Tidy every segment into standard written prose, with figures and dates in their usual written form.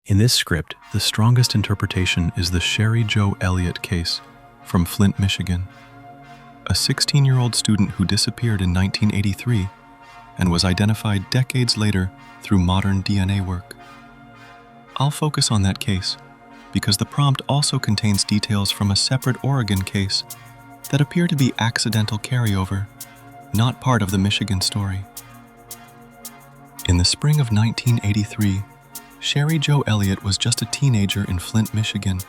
In this script, the strongest interpretation is the Sherry Jo Elliott case from Flint, Michigan. A 16-year-old student who disappeared in 1983 and was identified decades later through modern DNA work. I'll focus on that case because the prompt also contains details from a separate Oregon case that appear to be accidental carryover, not part of the Michigan story. In the spring of 1983, Sherry Jo Elliott was just a teenager in Flint, Michigan,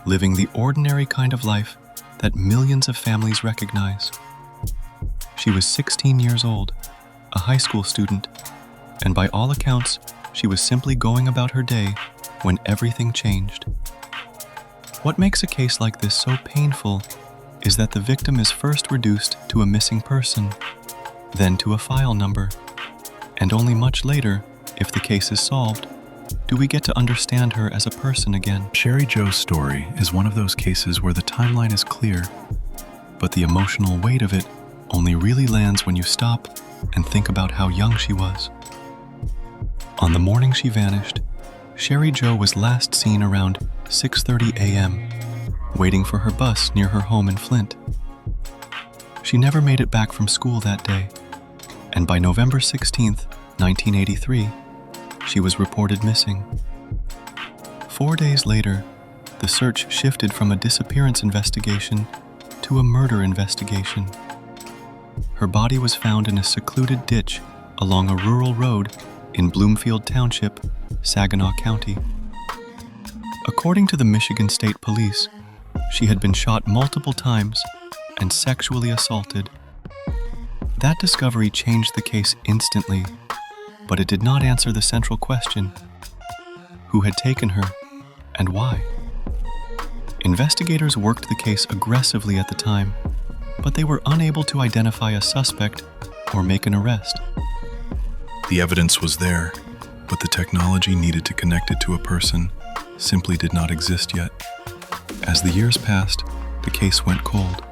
living the ordinary kind of life that millions of families recognize. She was 16 years old, a high school student, and by all accounts, she was simply going about her day when everything changed. What makes a case like this so painful is that the victim is first reduced to a missing person, then to a file number, and only much later, if the case is solved, do we get to understand her as a person again. Sherry Jo's story is one of those cases where the timeline is clear, but the emotional weight of it only really lands when you stop and think about how young she was. On the morning she vanished, Sherry Jo was last seen around 6:30 a.m., waiting for her bus near her home in Flint. She never made it back from school that day, and by November 16th, 1983, she was reported missing. 4 days later, the search shifted from a disappearance investigation to a murder investigation. Her body was found in a secluded ditch along a rural road in Bloomfield Township, Saginaw County. According to the Michigan State Police, she had been shot multiple times and sexually assaulted. That discovery changed the case instantly, but it did not answer the central question: who had taken her and why? Investigators worked the case aggressively at the time, but they were unable to identify a suspect or make an arrest. The evidence was there, but the technology needed to connect it to a person simply did not exist yet. As the years passed, the case went cold.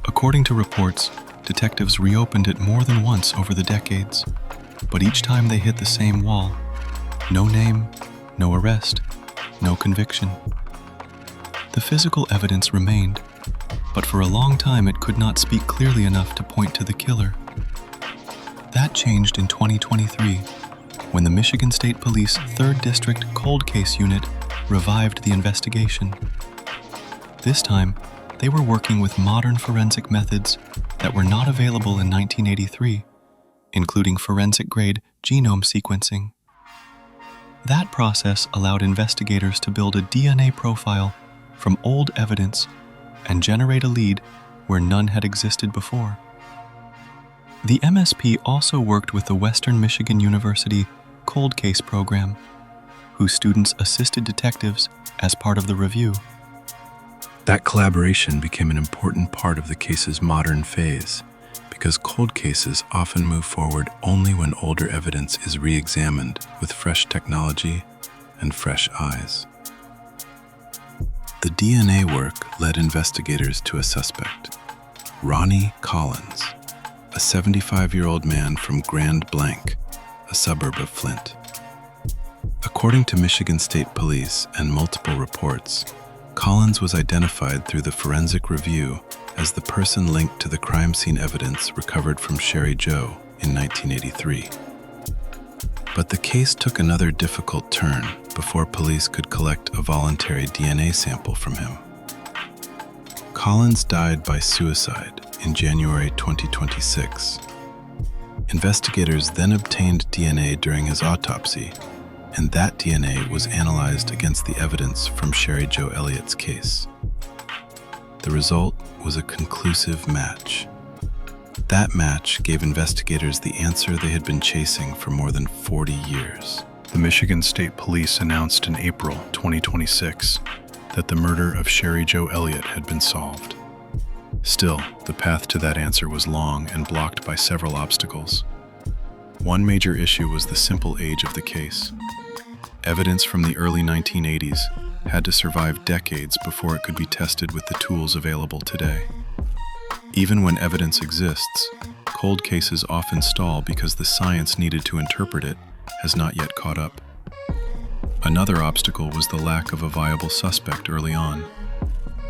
According to reports, detectives reopened it more than once over the decades, but each time they hit the same wall: no name, no arrest, no conviction. The physical evidence remained, but for a long time it could not speak clearly enough to point to the killer. That changed in 2023, when the Michigan State Police 3rd District Cold Case Unit revived the investigation. This time, they were working with modern forensic methods that were not available in 1983, including forensic-grade genome sequencing. That process allowed investigators to build a DNA profile from old evidence and generate a lead where none had existed before. The MSP also worked with the Western Michigan University Cold Case Program, whose students assisted detectives as part of the review. That collaboration became an important part of the case's modern phase, because cold cases often move forward only when older evidence is re-examined with fresh technology and fresh eyes. The DNA work led investigators to a suspect, Ronnie Collins, a 75-year-old man from Grand Blanc, a suburb of Flint. According to Michigan State Police and multiple reports, Collins was identified through the forensic review as the person linked to the crime scene evidence recovered from Sherry Jo in 1983. But the case took another difficult turn before police could collect a voluntary DNA sample from him. Collins died by suicide in January 2026. Investigators then obtained DNA during his autopsy, and that DNA was analyzed against the evidence from Sherry Jo Elliott's case. The result was a conclusive match. That match gave investigators the answer they had been chasing for more than 40 years. The Michigan State Police announced in April 2026 that the murder of Sherry Jo Elliott had been solved. Still, the path to that answer was long and blocked by several obstacles. One major issue was the simple age of the case. Evidence from the early 1980s had to survive decades before it could be tested with the tools available today. Even when evidence exists, cold cases often stall because the science needed to interpret it has not yet caught up. Another obstacle was the lack of a viable suspect early on.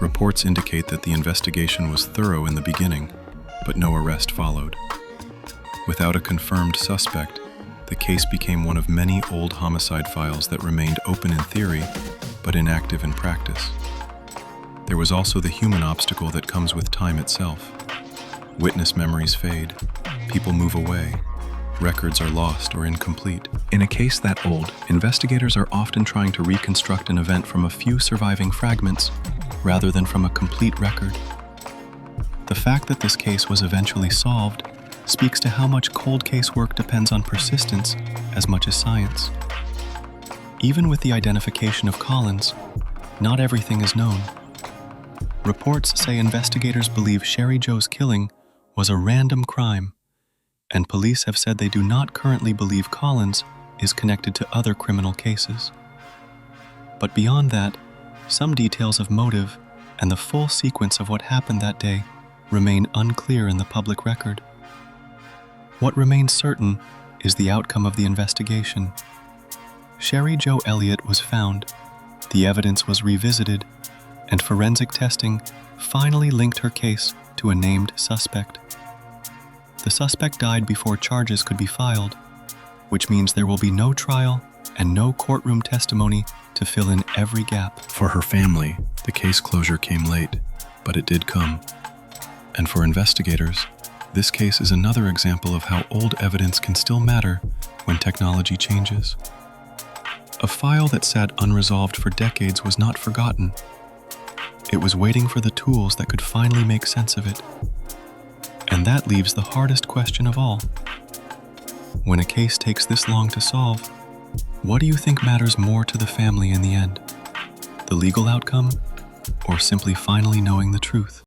Reports indicate that the investigation was thorough in the beginning, but no arrest followed. Without a confirmed suspect, the case became one of many old homicide files that remained open in theory, but inactive in practice. There was also the human obstacle that comes with time itself. Witness memories fade, people move away, records are lost or incomplete. In a case that old, investigators are often trying to reconstruct an event from a few surviving fragments rather than from a complete record. The fact that this case was eventually solved speaks to how much cold case work depends on persistence as much as science. Even with the identification of Collins, not everything is known. Reports say investigators believe Sherry Joe's killing was a random crime, and police have said they do not currently believe Collins is connected to other criminal cases. But beyond that, some details of motive and the full sequence of what happened that day remain unclear in the public record. What remains certain is the outcome of the investigation. Sherry Joe Elliott was found, the evidence was revisited, and forensic testing finally linked her case to a named suspect. The suspect died before charges could be filed, which means there will be no trial and no courtroom testimony to fill in every gap. For her family, the case closure came late, but it did come. And for investigators, this case is another example of how old evidence can still matter when technology changes. A file that sat unresolved for decades was not forgotten. It was waiting for the tools that could finally make sense of it. And that leaves the hardest question of all. When a case takes this long to solve, what do you think matters more to the family in the end? The legal outcome, or simply finally knowing the truth?